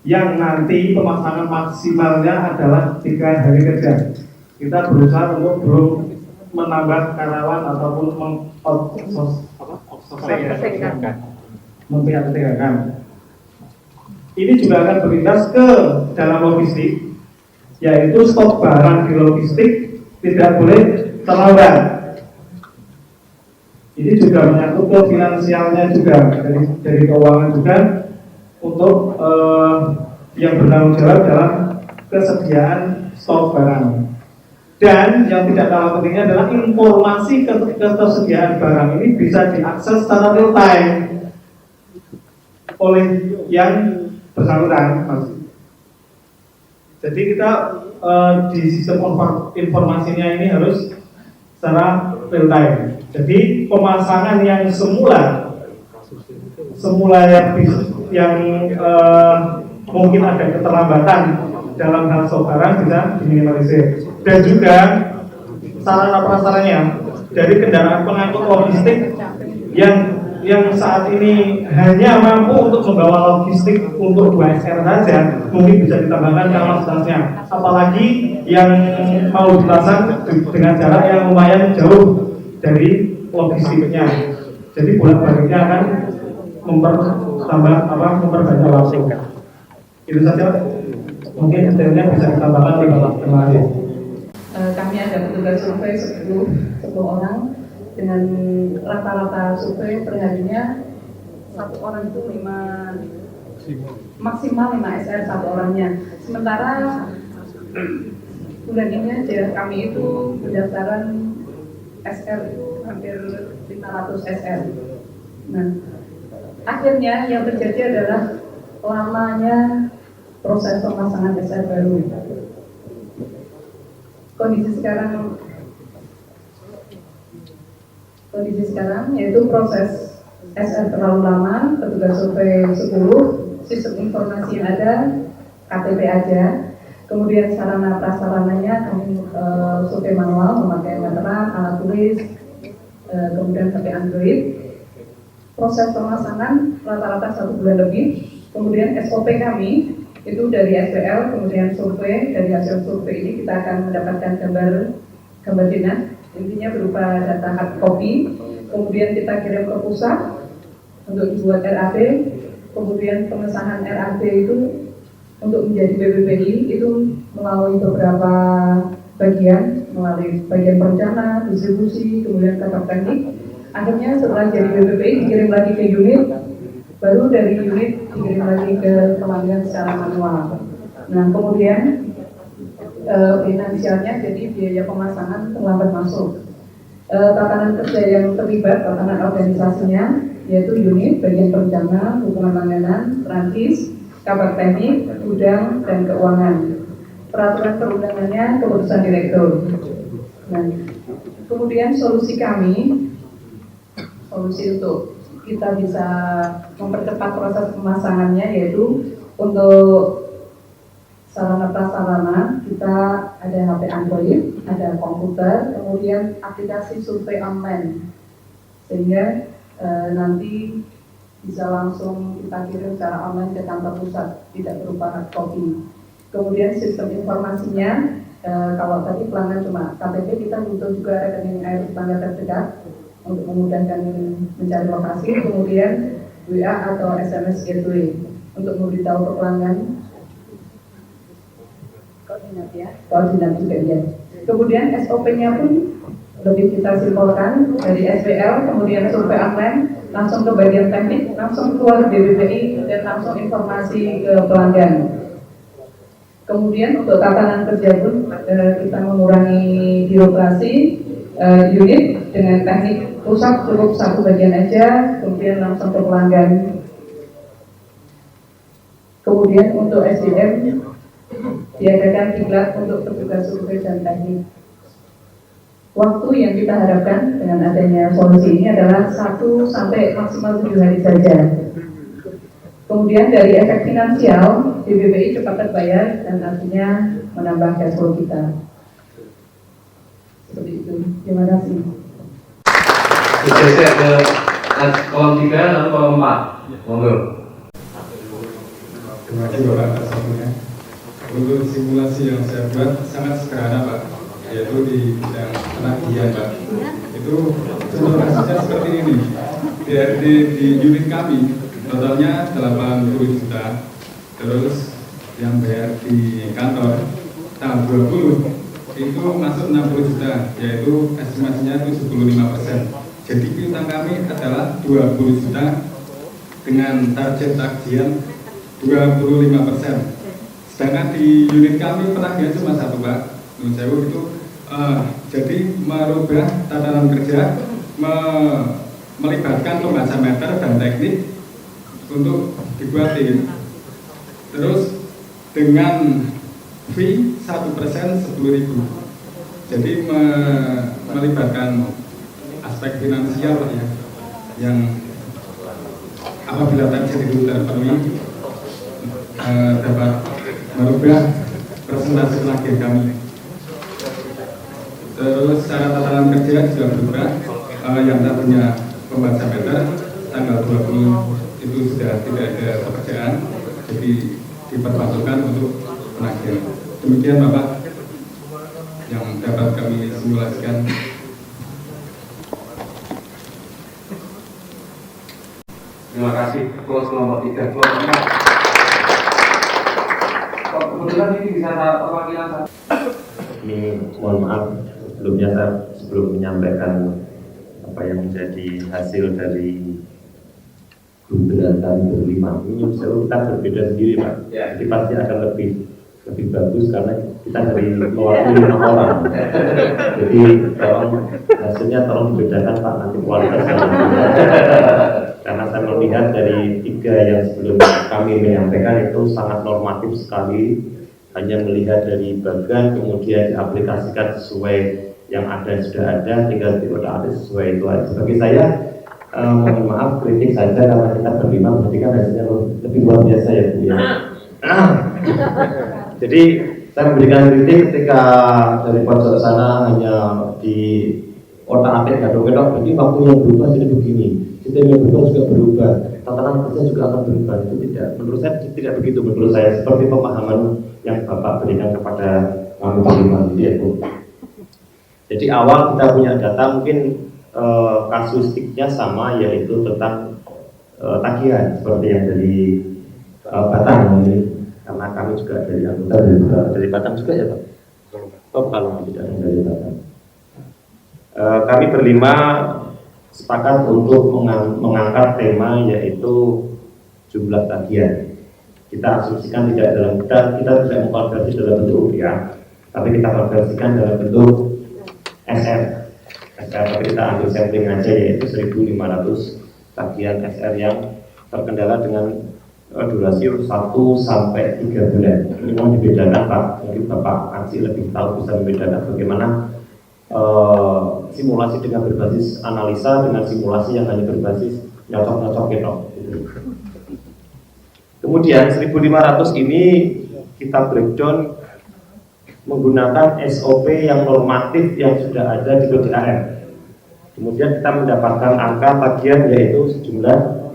yang nanti pemasangan maksimalnya adalah 3 hari kerja. Kita berusaha untuk belum menambah karyawan ataupun memperhatikan. Ini juga akan berlintas ke dalam logistik, yaitu stok barang di logistik tidak boleh terlambat. Ini juga menyangkut ke finansialnya juga dari keuangan juga untuk yang bertanggung jawab dalam kesediaan stok barang. Dan yang tidak kalah pentingnya adalah informasi ketersediaan barang ini bisa diakses secara real time oleh yang bersangkutan. Jadi kita di sistem informasinya ini harus secara real time. Jadi pemasangan yang semula yang mungkin ada keterlambatan dalam hal stok barang bisa diminimalisir. Dan juga sarana prasaranya dari kendaraan pengangkut logistik yang saat ini hanya mampu untuk membawa logistik untuk 2 SR saja, mungkin bisa ditambahkan kapasitasnya. Apalagi yang mau dipasang dengan jarak yang lumayan jauh dari logistiknya. Jadi bolak-baliknya akan memperbanyak waktu. Itu saja. Mungkin detailnya bisa ditambahkan oleh Bapak. Terima kasih. Kami ada petugas survei 10 orang dengan rata-rata survei perharinya 1 orang itu maksimal 5 SR 1 orangnya. Sementara bulan ini aja kami itu pendaftaran SR itu hampir 500 SR. Nah, akhirnya yang terjadi adalah lamanya proses pemasangan SR baru. Kondisi sekarang yaitu proses SR terlalu lama, petugas survei 10, sistem informasi yang ada, KTP aja, kemudian sarana prasarananya kami survei manual memakai meteran, alat tulis, kemudian HP Android. Proses pemasangan rata-rata 1 bulan lebih, kemudian SOP kami itu dari SPL, kemudian survei. Dari hasil survei ini kita akan mendapatkan gambar dinas, intinya berupa data hard copy, kemudian kita kirim ke pusat untuk dibuat RAP, kemudian pengesahan RAP itu untuk menjadi BPPI itu melalui beberapa bagian, melalui bagian perencanaan, distribusi, kemudian kakak teknik. Akhirnya setelah jadi BPPI dikirim lagi ke unit, baru dari unit dikirim lagi ke pelanggan secara manual. Nah, kemudian finansialnya jadi biaya pemasangan terlambat masuk. Tatanan kerja yang terlibat, tatanan organisasinya yaitu unit, bagian perencanaan, hubungan langganan, transis, kabar teknik, gudang, dan keuangan. Peraturan perundangannya keputusan direktur. Nah, kemudian solusi untuk kita bisa mempercepat proses pemasangannya yaitu untuk sarana prasarana kita ada HP Android, ada komputer, kemudian aplikasi survei online sehingga nanti bisa langsung kita kirim secara online ke kantor pusat, tidak berupa hard copy. Kemudian sistem informasinya kalau tadi pelanggan cuma KTP, kita butuh juga rekening air tetangga terdekat untuk memudahkan mencari lokasi, kemudian WA atau SMS gateway untuk memberitahu ke pelanggan koordinat juga ya. Kemudian SOP-nya pun lebih kita simpulkan dari SPL, kemudian survei online, langsung ke bagian teknik, langsung keluar BBPI dan langsung informasi ke pelanggan. Kemudian untuk tatanan kerja pun kita mengurangi birokrasi unit dengan teknik pusat cukup satu bagian aja, kemudian langsung ke pelanggan. Kemudian untuk SDM diadakan diklat untuk petugas survei dan teknik. Waktu yang kita harapkan dengan adanya solusi ini adalah 1 sampai maksimal 7 hari saja. Kemudian dari efek finansial, BBPI cepat terbayar dan artinya menambah cash flow kita. Seperti itu. Terima kasih. Bergeser ke kolom 3 lalu kolom 4. Monggo. Terima kasih Bapak atas waktunya. Untuk simulasi yang saya buat sangat sederhana Pak, yaitu di bidang penagihan Pak. Itu simulasinya seperti ini. Di unit kami totalnya 80 juta, terus yang bayar di kantor tanggal 20 itu masuk 60 juta, yaitu estimasinya itu 75%. Jadi piutang kami adalah 20 juta dengan target tagihan 25%. Sedangkan di unit kami penagihan cuma 1 Pak. Nun sewu itu jadi merubah tatanan kerja, melibatkan pembaca meter dan teknik untuk dibuatin. Terus dengan fee 1% 10.000. Jadi melibatkan aspek finansial ya, yang apabila terjadi terpenuhi dapat merubah presentasi penagihan kami. Terus cara tatanan kerja juga berubah. Yang tadinya pembaca meter tanggal 20 itu sudah tidak ada pekerjaan, jadi diperbantukan untuk penagihan. Demikian Bapak yang dapat kami simulasikan. Terima kasih. Close nomor 3. Kebetulan ini bisa perwakilan. Ini mohon maaf sebelumnya saya sebelum menyampaikan apa yang menjadi hasil dari gugatan berlima. Ini kita berbeda sendiri Pak. Jadi pasti akan lebih bagus karena kita dari mewakili 6 orang. Jadi tolong hasilnya tolong dibedakan Pak, nanti kualitasnya. Karena saya melihat dari 3 yang sebelum kami menyampaikan itu sangat normatif sekali, hanya melihat dari bagan kemudian diaplikasikan sesuai yang ada sudah ada, tinggal diotak-atik sesuai itu aja. Bagi saya mohon maaf kritik saja karena kita berlima, berarti kan hasilnya lebih luar biasa ya Bu ya. Jadi saya memberikan kritik ketika dari pojok sana hanya di otak-atik gadok-gadok, berarti waktu yang berubah jadi begini, sistem yang berubah juga berubah, tatanan kerja juga akan berubah. Itu tidak, menurut saya tidak begitu. Menurut saya seperti pemahaman yang Bapak berikan kepada kami berlima ya Bu. Jadi awal kita punya data mungkin kasuistiknya sama, yaitu tentang tagihan seperti yang dari Batang ini, karena kami juga dari anggota dari Batang juga ya Pak. Oh kalau tidak dari Batang. Kami berlima sepakat untuk mengangkat tema yaitu jumlah tagihan. Kita asumsikan tidak dalam kita tidak mengkonversi dalam bentuk rupiah, tapi kita konversikan dalam bentuk SR. Tapi kita ambil sampling aja yaitu 1.500 tagihan SR yang terkendala dengan durasi 1 sampai 3 bulan. Ini mau dibedakan Pak, mungkin Bapak Ansi lebih tahu bisa membedakan bagaimana simulasi dengan berbasis analisa dengan simulasi yang hanya berbasis nyocok-nyocok gitu. Kemudian 1.500 ini kita breakdown menggunakan SOP yang normatif yang sudah ada di KDAR. Kemudian kita mendapatkan angka tagihan yaitu sejumlah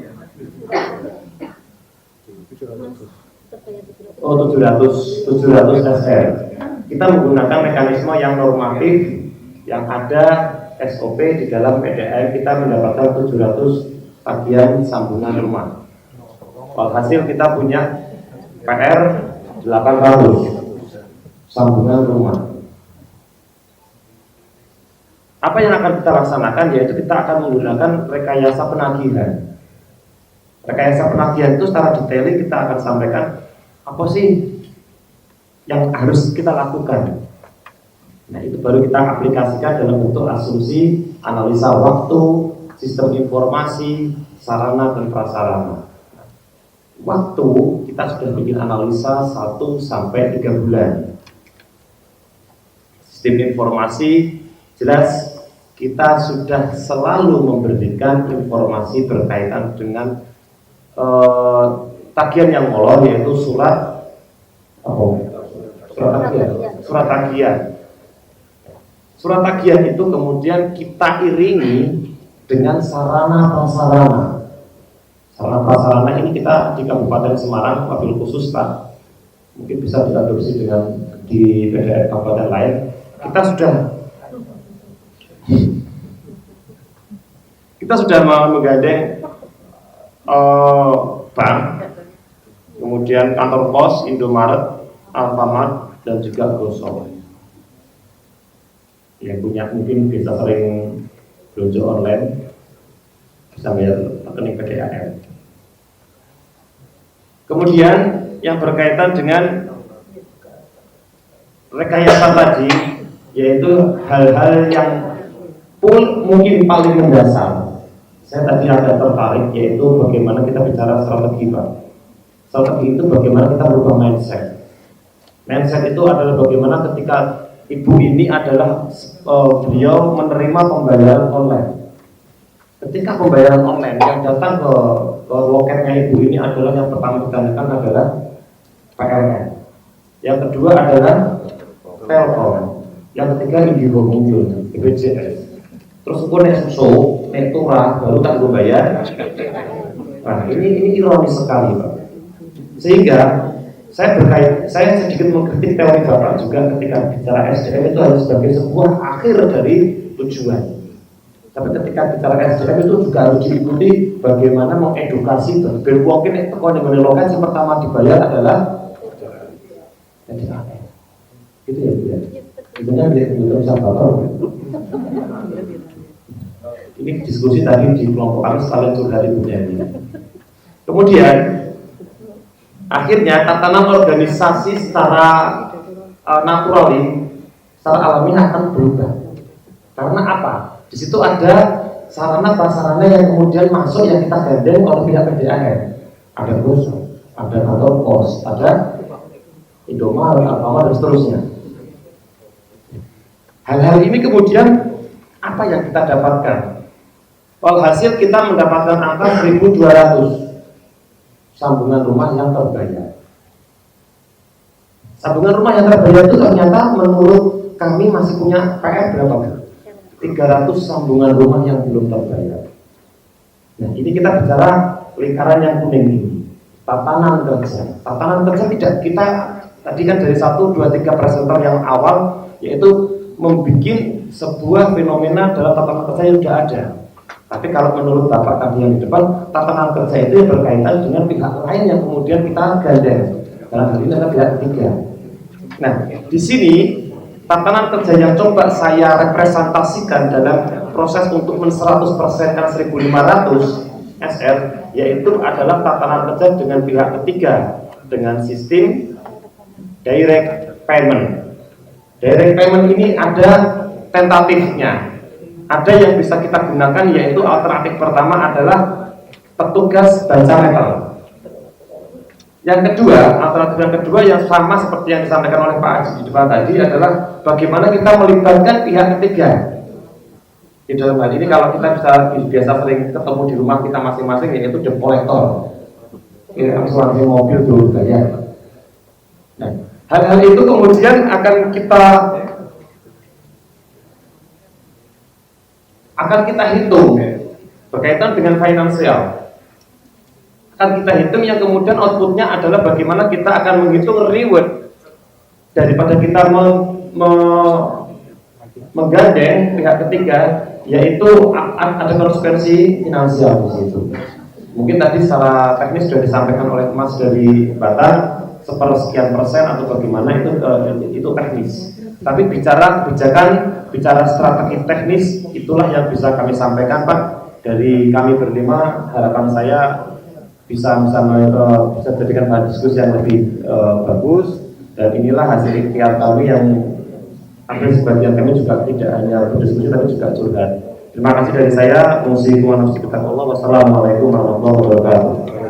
700 SR. Kita menggunakan mekanisme yang normatif yang ada SOP di dalam PDAM, kita mendapatkan 700 tagihan sambungan rumah. Hasil kita punya PR 800. sambungan rumah. Apa yang akan kita laksanakan yaitu kita akan menggunakan rekayasa penagihan. Rekayasa penagihan itu secara detail kita akan sampaikan apa sih yang harus kita lakukan. Nah, itu baru kita aplikasikan dalam bentuk asumsi, analisa waktu, sistem informasi, sarana dan prasarana. Waktu kita sudah bikin analisa 1 sampai 3 bulan. Sistem informasi jelas kita sudah selalu memberikan informasi berkaitan dengan tagihan yang molor, yaitu surat tagihan. Surat tagihan itu kemudian kita iringi dengan sarana prasarana. Sarana prasarana ini kita di Kabupaten Semarang wabil khusus Pak, mungkin bisa diadopsi dengan di daerah kabupaten lain. Kita sudah menggandeng bank, kemudian kantor pos, Indomaret, Alfamart, dan juga Gosok. Yang punya mungkin bisa sering belanja online, bisa bayar rekening PDAM. Kemudian yang berkaitan dengan rekayasa tadi, yaitu hal-hal yang mungkin paling mendasar. Saya tadi ada tertarik, yaitu bagaimana kita bicara strategi, Pak. Strategi itu bagaimana kita berubah mindset. Mindset itu adalah bagaimana ketika ibu ini adalah beliau menerima pembayaran online. Ketika pembayaran online yang datang ke loketnya ibu ini adalah yang pertama ditanyakan adalah PLN. Yang kedua adalah Telkom. Yang ketiga Indigo muncul, BPJS. Terus pun susu, turah, baru tak gue bayar. Nah, ini ironis sekali, Pak. Sehingga saya sedikit mengkritik teori Bapak juga ketika bicara SDM itu harus sebagai sebuah akhir dari tujuan. Tapi ketika bicara SDM itu juga harus diikuti bagaimana mengedukasi. Mungkin kalau di loket yang pertama dibayar adalah SDM. Gitu ya, Bu ya. Itunya dia bisa Bapak. Ini diskusi tadi di kelompok kami sekalian curhat ibunya ini. Kemudian akhirnya tatanan organisasi secara natural, secara alami akan berubah. Karena apa? Di situ ada sarana prasarana yang kemudian masuk yang kita gandeng oleh pihak PDAM. Ada Gosok, ada kantor pos, ada Indomaret, Alfamart dan seterusnya. Hal-hal ini kemudian apa yang kita dapatkan? Hasil kita mendapatkan angka 1.200 sambungan rumah yang terbayar. Sambungan rumah yang terbayar itu ternyata menurut kami masih punya PR berapa? 300 sambungan rumah yang belum terbayar. Nah, ini kita bicara lingkaran yang kuning ini. Tatanan kerja. Tatanan kerja tidak kita tadi kan dari 1, 2, 3 presenter yang awal, yaitu membuat sebuah fenomena dalam tatanan kerja yang sudah ada. Tapi kalau menurut Bapak tadi yang di depan, tatanan kerja itu yang berkaitan dengan pihak lain yang kemudian kita gandeng. Dalam hal ini adalah pihak ketiga. Nah, di sini tatanan kerja yang coba saya representasikan dalam proses untuk men-100%kan 1.500 SR, yaitu adalah tatanan kerja dengan pihak ketiga dengan sistem direct payment. Direct payment ini ada tentatifnya. Ada yang bisa kita gunakan, yaitu alternatif pertama adalah petugas baca meter. Yang kedua, alternatif yang kedua yang sama seperti yang disampaikan oleh Pak Haji di depan tadi adalah bagaimana kita melibatkan pihak ketiga. Di dalam hal ini kalau kita biasa sering ketemu di rumah kita masing-masing, yaitu debt collector, asuransi mobil dulu bayar. Nah, hal-hal itu kemudian akan kita hitung berkaitan dengan finansial. Akan kita hitung yang kemudian outputnya adalah bagaimana kita akan menghitung reward daripada kita menggandeng pihak ketiga, yaitu ada konsekuensi finansial di situ. Mungkin tadi secara teknis sudah disampaikan oleh Mas dari Batam, sepersekian persen atau bagaimana itu itu teknis. Tapi bicara kebijakan, bicara strategi teknis, itulah yang bisa kami sampaikan Pak. Dari kami berlima, harapan saya bisa jadikan bahan diskusi yang lebih bagus. Dan inilah hasil ikhtiar kami yang hampir sebagian kami juga tidak hanya berdiskusi tapi juga curhat. Terima kasih dari saya. Wassalamualaikum warahmatullahi wabarakatuh.